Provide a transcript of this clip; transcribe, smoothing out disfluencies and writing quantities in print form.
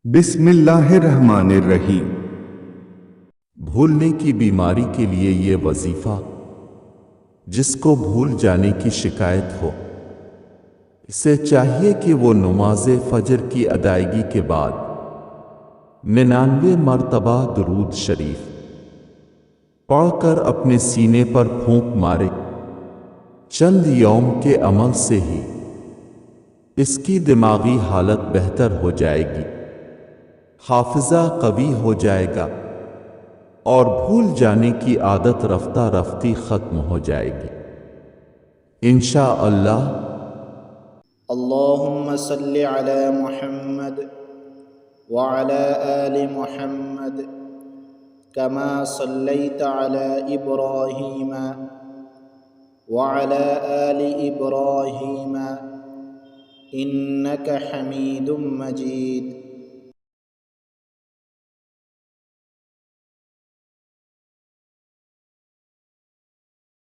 بسم اللہ الرحمن الرحیم۔ بھولنے کی بیماری کے لیے یہ وظیفہ، جس کو بھول جانے کی شکایت ہو، اسے چاہیے کہ وہ نماز فجر کی ادائیگی کے بعد 99 مرتبہ درود شریف پڑھ کر اپنے سینے پر پھونک مارے۔ چند یوم کے عمل سے ہی اس کی دماغی حالت بہتر ہو جائے گی، حافظہ قوی ہو جائے گا اور بھول جانے کی عادت رفتہ رفتی ختم ہو جائے گی انشاءاللہ۔ اللهم صل على محمد وعلى آل محمد كما صليت على إبراهيم وعلى آل إبراهيم إنك حميد مجيد۔